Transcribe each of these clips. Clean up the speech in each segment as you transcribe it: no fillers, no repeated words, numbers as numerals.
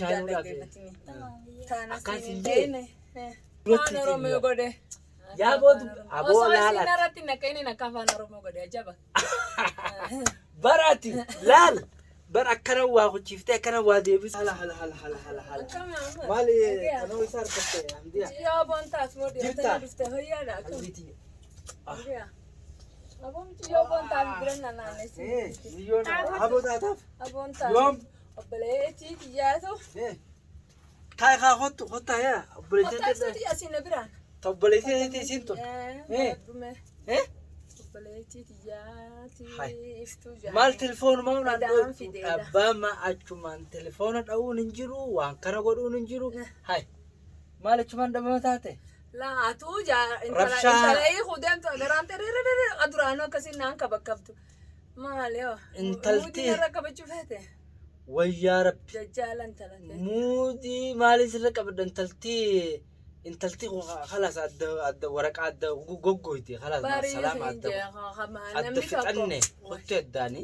Shaanuu dhabe. Kana Akkaasillee. Afaan Oromoo godhe. Yaa boodu aboo Osoo isin laala. irratti naqanii akka afaan Oromoo godhe ajaba. Barati laal. Bar akkana waa kuchiiftee akkana waa deebis. Hala. Maali kanoo isaa argattee hamdiyaa. Yoo boontaas moo Jirtaa? dhiyaatanii dhuftee hoyyaadha akkam. Albiiti. Aboomti yoo boontaas biran naannessi. Milyoona aboo taataaf. Aboontaas. Yoom. Obboleettii xiyyaatu. Kaa kottaa yaa. Kottaasuuti asiin biraan. Obboleettii isiin tun. Obboleettii xiyyaati iftuu jaa. Maal telefoonuma unaan Dadaan dhooftu fideedha. abbaa achumaan telefoona dha'uun hin jiru waan kana godhuun hin jiru. Hai maal achumaan dhabama taate? Laatu Rabshaa. intalai kudemtu agaraan tererere aduraanoo akkasiin naan kabakkabtu. Maal yoo? Intalti. Muudii irra qabachuu feete? Wayyaa rabbi. Jajjaalan talate. Muudii maalis irra qabdan intalti خلاص adda waraqaa adda goggoyti خلاص salaam adda adda fixanne qottee addaani.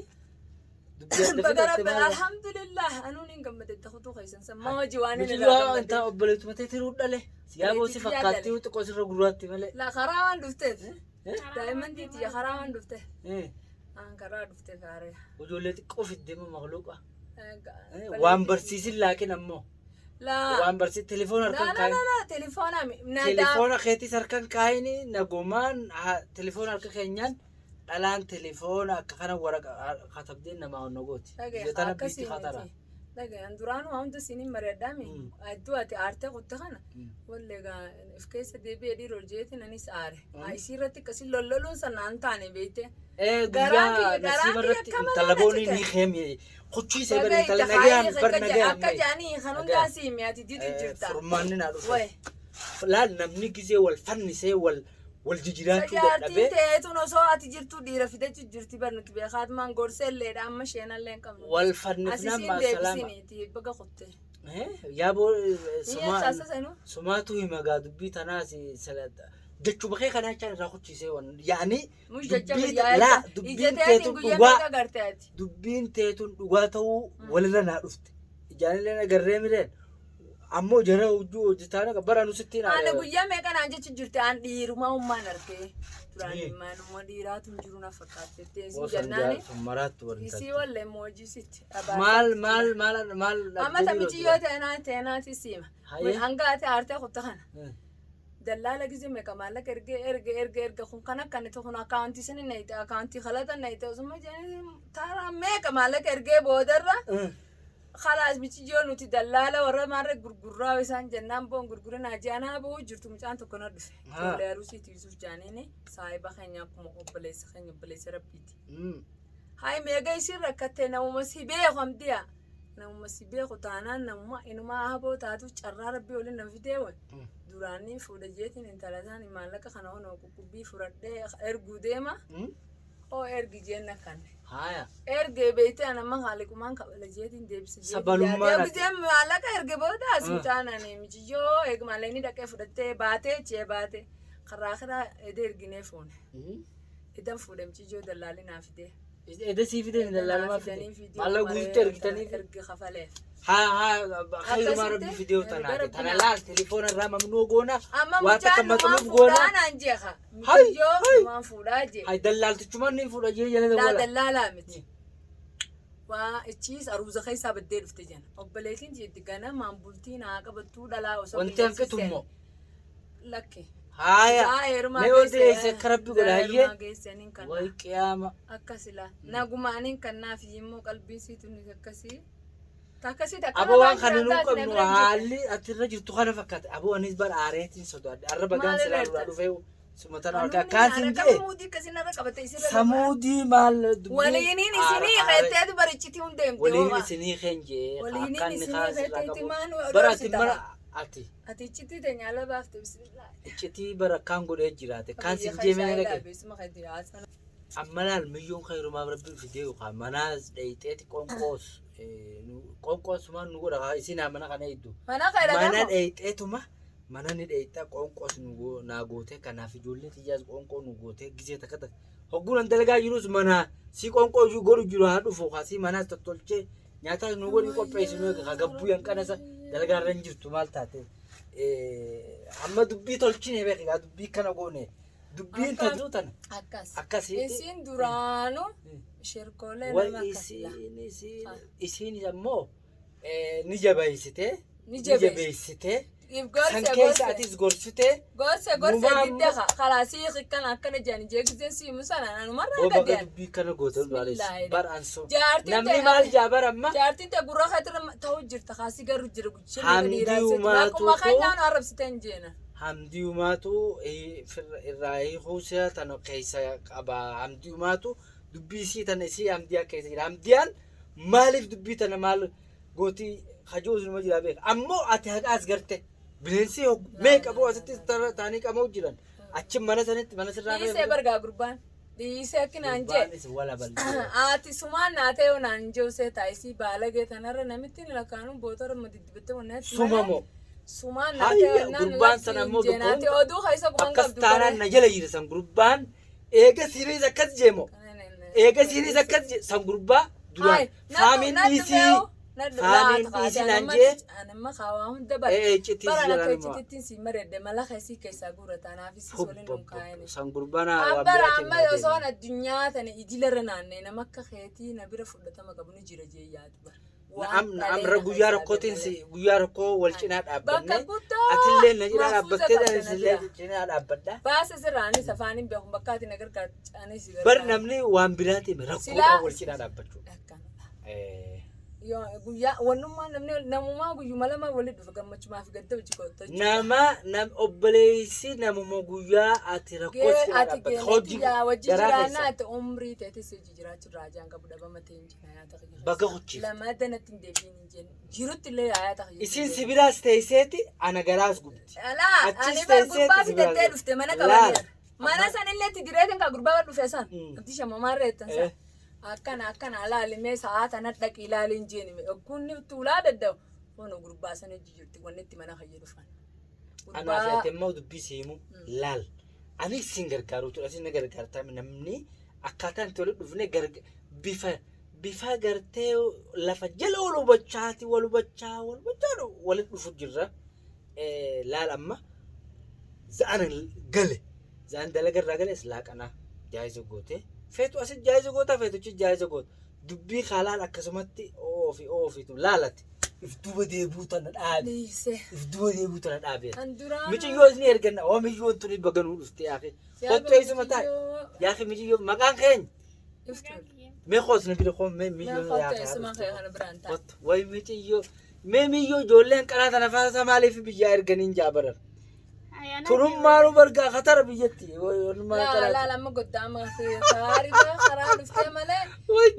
Alhamdulillah anuun hin gammadde takutu keessan sammaa hojii waan hin Bijilaa inta obboleetuma ta'e tiruu dhale. Siyaaboo si fakkaatti xiqqoo sirra gurraatti malee. La karaa waan dhufteef. Daa'imman tiitiya karaa waan dhufteef. Aan karaa dhufte gaaree. Ijoollee xiqqoo fiddee mamaqluuqa. Waan barsiisin laakiin ammoo. Waan barsiis telefoon harkaan kaa'in. La telefoona Telefoona keetis harkaan kaa'in nagumaan telefoona harka keenyaan dhalaan telefoona akka kana waraqaa katabdeen namaa onnogooti. Tana biitti khatara. Dhaga'an duraanuu hunda siniin bareeddaami. Adduu ati aartee kutte kana. Walleegaa if keessa deebi'ee dhiiroo jeetiin anis aare. Isii irratti akkasii lolloluun sanaan taane beekte. Guyyaa nasiiba irratti talaboonni ni heemi. Kuchii see bari intala nagaan bar nagaan. Akka jaanii kan hundaa siimi ati didi jirta. Furmaanni naa dhufe. Laal namni gizee wal fannisee wal jijjiiraachuu dadhabee. Tajaajilti ta'eetuun osoo ati jirtu dhiira fidachuu jirti barnuti beekaat maan gorseelleedha amma sheenallee hin qabnu. Wal fannifnaan maasalaama. Asisiin deebisiniiti baga kutte. Yaaboo Saasasanu. sumaatu himagaa dubbii tanaas jechuu bakee kanaa jechaan irraa kuchiisee waan yaani dubbiin teetuun dhugaa ta'uu walirra naa dhufte ijaanillee agarree mireen ammoo jara hojii hojjetaan baranu sittiin Ana guyyaa meeqa naan jechu jirti aan dhiirumaa ummaan argee turaan immaanuma dhiiraatu hin jiru na fakkaatte isin jennaani isii wallee moojii sitti maal amma tamichi yoo ta'enaati siima hanga ati aartee kutta kana dallala gize meeqa maallaqa erge kun kan akkani tokko akaawuntii sani nayite akaawuntii khalatan nayite osuma jedhanii taara meeqa maallaqa ergee boodarra خلاص بتجيو نوتي دلالة ورا مرة غرغرة ويسان جنان بون غرغرة ناجانا بو جرتو مچان تو كنا دف ولا روسي تيسوف جانيني صاحبة خنيا كم قبليس خنيا بليس ربيتي هاي ميجا يصير ركتة نو مسيبه خم ديا نو مسيبه خطانا نو إنه ما هبو تاتو شرّا ربي ولا نفيديو دوراني فودجيتين إنتلاتان مالك خناو نو كوبي فرده إرجودة ما أو إرجيجنا كان erge beete ana mahaali kumaan kabalajeetiin deebise sabalummaa deebisee maallaqa erge booda asii taananii michiyyoo eegmalanii dhaqee fudhattee baatee chee baate karaa ede erginee fuune idan fuudhe michiyyoo dallaalii naa fidee ede sii fidee dallaalumaa fidee maallaqa guutuu ergitanii erge kafaleef khayrumaa rabbi fidee tanaa tana laal telefoona irraa mamnuu goona waan takka maxxanuuf goona naan jeeqa michiyyoo waan fuudhaa jee hay dallaaltichumaan ni fuudha jee jala dawwala dallaalaa miti waa ichiis aruuza keessaa baddee dhufte jana obboleetiin jeetti gana maambultiin haa qabattuu dhalaa osoo wanti hanqitu immoo lakke haya mee odeesse akka rabbi godha hayyee way qiyaama akkasila nagumaaniin kannaaf immoo qalbiin siitunis akkasii takkasii aboo waan kana nu qabnu haalli atirra jirtu kana fakkaate aboo anis bara aareetiin sodaadhe arra bagaan silaa duraa dhufee sumatana harka akkaasin jee samuudii maal waliiniin isinii qeetteetu barichitii hundeemte waliin isinii keenjee waliiniin isinii qeetteetti maan barati mara ati iccitii teenya ala baafte bismillah iccitii bara kaan godhee jiraate kaan sin jeemee dhaqe amma laal milyoon khayrumaa rabbi fidee yookaan manaas dhayiteeti qonqoos nu godha isin mana kana hedduu mana dhayiteetuma mana ni dhayita qonqoos nu naa goote kanaaf ijoollee xiyyaas qonqoo nu goote gisee takka hogguun dalagaa jirus mana si qonqoo godhu jiru haa dhufu kaasii manaas tottolchee nyaata nu wali qopheessinu gabbuu yanqanasa dalagaarran jirtu maal taate amma dubbii tolchine beekaa dubbii kana goone dubbiin tajuu tana akkasii isin duraanu shirkoolee nama isin ammoo ni jabeessite kan keessa atis gorsite gorse gidde khalaasii kan akkana jani jeegizeen siimu sana nanumarra gadeen dubbii kana gootan baranso namni maal jaabar amma jaartiin te gurra khatira ta'u jirta khaasii garuu jira guchini akkuma kanaan arabsiteen jeena hamdiumaatu irraa huusa tan keessa qaba hamdiumaatu dubbii isii tan isii hamdiyaa keessa jira hamdiyaan maaliif dubbii tana maal gooti hajoozuma jira beek ammoo ati haqaas garte bineensi mee qabu asitti taanii qamoo jiran achi mana sanitti mana sirraa dhiisee bargaa gurbaan dhiisee akkinaan jee ati sumaan naatee onaan jeusee taayisii baalagee tanarra namitti ni lakkaanu bootora madiddibitte wanneetti sumamo sumaan naatee onnaan gurbaan sana ammoo jeenaatee oduu keessa quban qabdu akkas taanaan na jala jira san gurbaan eega siriis akkas jeemo eega siriis akkas san gurbaa duraan faamiin dhiisii faamiin dhiisii naan jee anamma kaawaa hunda bara bara akka icitittiin si mareedde mala keessii keessaa guurataanaafis waliin hunkaa'ene san gurbaan abbara amma osoon addunyaa tana ijilarra naannee nama akka keetii na bira fudhatama qabu ni jira jee yaadu bara amra guyyaa rakkootiin guyyaa rakkoo wal cinaa dhaabbanne atillee na cinaa dhaabbattee dhaanisillee cinaa dhaabbadha baasa sirraanis afaaniin beekun bakkaati na gargaaranii si bar namni waan biraatiin rakkoodhaan wal cinaa dhaabbachuu guyyaa wannummaa namni namumaa guyyuma lama walitti dhufa gammachumaa fi gadda hojii kootta nama obboleessi namuma guyyaa ati rakkoo cinaa dhaabbata hojii wajji jiraannaa ati umrii teetis hojii jiraachuu raajaan qabu dhabama ta'e injina yaa ta'e baga hojiif lama danatti hin deebiin hin jennu jirutti illee yaa ta'e isin sibilaas teesseeti ana garaas gubti ani bar gurbaa fidattee dhufte mana qabaneera mana sanillee itti direetiin ka gurbaa dhufe san abdi shamamaa reettan san akkana alaalimee sa'aata dhaqi ilaaliin jeeni kunni tuulaa dadda'u fono gurbaa sana jirti wanni itti mana hayya dhufan ana fi immoo dubbii siimu laal ani sin gargaaru tu asin gargaartaa namni akkaataan itti walitti dhufne bifa gartee lafa jala wal hubachaa walitti dhufu jirra laal amma za'an dalagarraa gale islaaqanaa jaayiza goote feetu asit jaayiza goota feetuchi jaayiza goota dubbii haalaan akkasumatti oofitu laalatti ifduuba deebuu tana dhaabe michiyyoo isni erganna oomiyyoon tuni baganuu dhufte yaaqe kottu eessuma taa'e yaaqe michiyyoo maqaan keenya mee qoosna bira qoom mee miyyoo yaaqe way michiyyoo mee miyyoo ijoolleen qanaa tana faasa maaliif biyyaa erganiin jaabaran turummaanu bargaa khatara biyyatti la lama goddaama taariga karaa dhuftee malee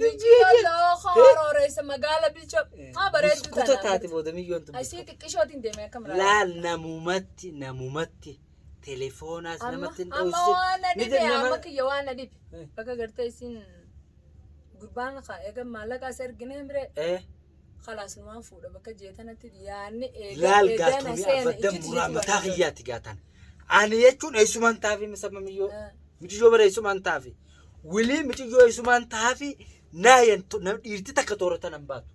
mijiyyoo khorooreysa magaala bilcho bareeddu kuta taate booda miyyoon tu asii xiqqishootiin deemee akkam laal namumatti telefoonaas namatti hin amma waan dhibe amma kiyya waan dhibe bakka gartee isin gurbaan eega maallaqaas erginee bire خلاص ما فوق بك جيتنا تدياني لا القاتوني أبدا مرامتا غياتي قاتان أنا يجون أيسومان تافي مسمى ميو ميجو برا أيسومان تافي ولي ميجو أيسومان تافي ناين يرتي تكتورة تنبات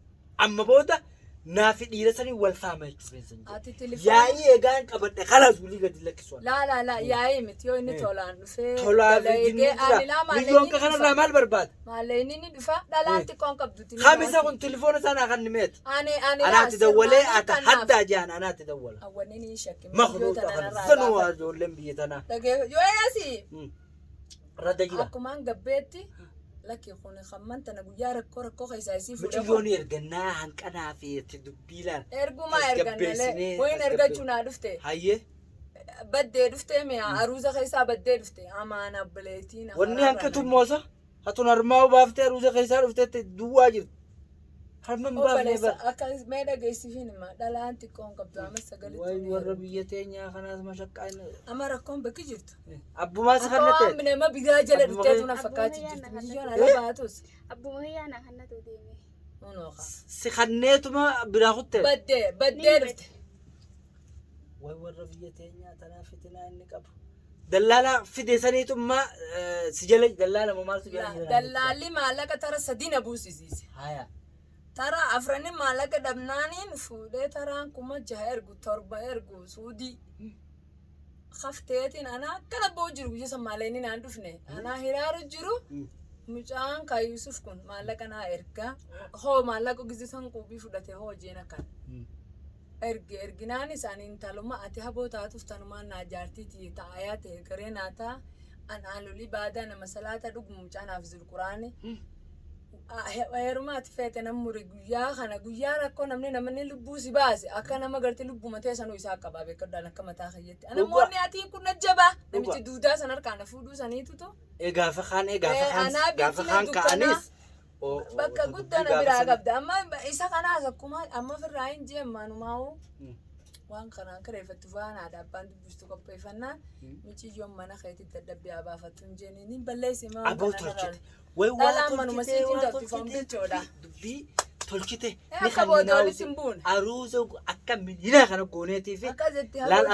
أما بودا نافي ديرسني والفامة يكفينسن ياي إيجان كبرت خلاص ولي قد لك سوان لا ياي متيو إني تولان في مليون كخنا رامال برباد ماليني دفع لا تكون كبدتني خامسة كنت تليفون سنة خن ميت أنا تدولي أتحدى جان أنا تدول أولني شك مخلوط زنوا جولم بيتنا يو ياسي رد جدا أكمان قبيتي لكن يكون خمنت أنا بجارك كورك خيساسي فوق مجيون يرجعنا هنك أنا في تدبيلان إرجو ما يرجعنا له وين يرجعنا دفتة هاي بدي دفتة ميا عروسة خيسا بدي دفتة أما أنا بليتين وني هنك توم موسى هاتون أرماو بافتة عروسة خيسا دفتة دواجر هرمن بافني أكان ميدا جيسي فين ما دلان تكون قبل ما سجلت واي وربيتين يا خلاص ما شكاين أما ركون بكجرت أبو ما سخنته أبو من ما بيجاجل دفتة ونا فكاتي جرت مجيون على باتوس أبو ما هي أنا خنته ديمي ونوخا سخنته ما براخته بدي دفتة واي وربيتين يا تنافتنا إنك أبو دلالة في ديساني ثم سجل دلالة ما مالك دلالي ما لك ترى سدين أبو سيسي هيا Tara afrani maallaqa dhabnaaniin fuudhee taraan kuma 6 ergu 7 ergu suudii. Khafteetiin ana akkana boo jiru guyyaa sammaaleeni naan dhufne. Ana hiraaru jiru. Mucaan ka Yusuf kun maallaqa naa erga. Hoo maallaqa gizisan qubii fudhatee hoo jeena kan. Erginaan isaaniin taluma ati haboo taatuuf tanumaan naa jaartiiti ta'ayaa ta'e garee naataa. An lolii baadaa nama salaata dhugu mucaanaaf zulquraani. Heerumaati feete namuri guyyaa kana guyyaa rakkoo namni lubbuu si baase akka nama gartee lubbuu matee sanuu isaa qabaa beekadhaan akka mataa kiyyetti. Namoonni atiin kun najjabaa namichi duudaa san harkaan fuudhuu saniitutu. Gaafa kaan ka'anis. Bakka guddana biraa qabda amma isa kanaas akkuma amma firraa hin jeemmanumaa'u. Waan kanaan kireeffatti faanaadha abbaan dubbistu qopheeffannaan miciyyoon mana keetti dadhabbii abaafattu hin jeeniin hin balleessi maa Aboo tolchite. Dhalaan manuma siitiin dabbifamu jechuudha. Dubbii tolchite. Akka boodoolis hin buune. Aruuza akka midina kana gooneetii fi laal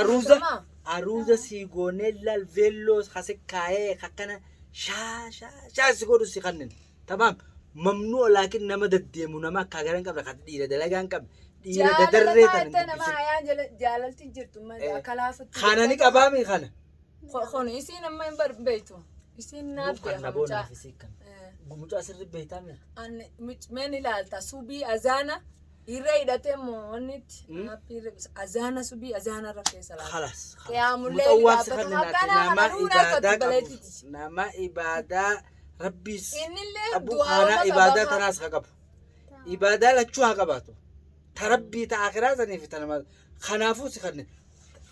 aruuza sii goonee laal veelloo hase kaayee akkana shaa si godhu si kanneen. Tamaam mamnuu laakiin nama deddeemu nama akka garan qabda kan dhiira dalagaan qabda. Dhiira dadarree tan. Nama ayaan jaalalti jirtu akka laafatti. Kana ni qabaami kana. Kun isiin amma hin barbeeytu. Isiin naaf beekamucaa. Gumucaa sirri beeytame. Meen ilaalta subii azaana irra hidhatee mo'onnitti azaana subii azaana irra keessa laata. Khalas. Qiyaamullee nama ibaadaa rabbiis. Innillee Abu Khana ibaadaa tanaas haa qabu. Ibaadaa lachuu haa qabaatu. Tarabbii ta'a akhiraa saniif tanama kanaafuu si kanneen.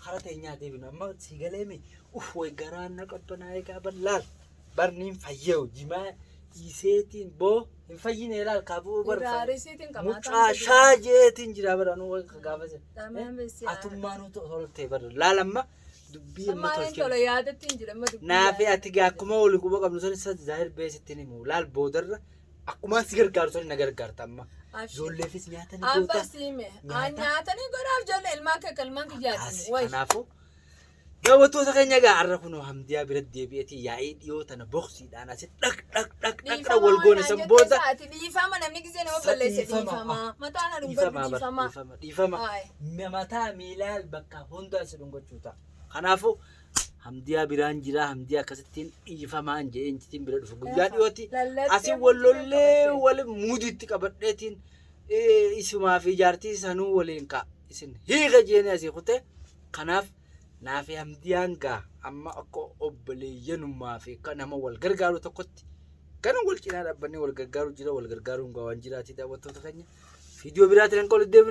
Hara teenyaa deebinu amma si galeemi. Way garaan na qabbanaa'ee gaafa laal barniin fayyee jimaa iseetiin boo hin fayyine laal kaabuu barfa mucaa shaajeetiin jira baranuu gaafa atummaanuu toltee bara laal amma dubbii amma tolchee naafi ati akkuma waliin quba qabnu san isa zaahir beesittiin himu laal boodarra akkuma si gargaaru san na gargaarta amma ijoolleefis nyaatanii goota nyaatanii godhaaf ijoollee ilmaan kee kalmaan kiyyaatanii kanaafuu daawwattoota keenya gaarra kunoo hamdiyaa bira deebi'eetii yaa'ii dhiyoo tana boksiidhaan asi dhaq wal goone san booda dhiifama namni gisee nama balleesse dhiifama mataan adungaa dhiifama mataa miilaa bakka hundaa si dhungachuu ta'a kanaafuu hamdiyaa biraan jira hamdiyaa akkasittiin dhiifamaan jee injitiin bira dhufu guyyaa dhiyooti asi wallollee wal muudiitti qabadheetiin isumaa fi jaartii sanuu waliin ka'a isin hiika jeeni asii kute kanaaf naafi hamdiyaan gaa amma akka obboleeyyanummaa fi akka nama wal gargaaru tokkotti kana wal cinaa dhaabbannee wal gargaaru jira wal gargaaruun gaa waan jiraatii daawwattoota keenya viidiyoo biraatiin kan qoliddeebi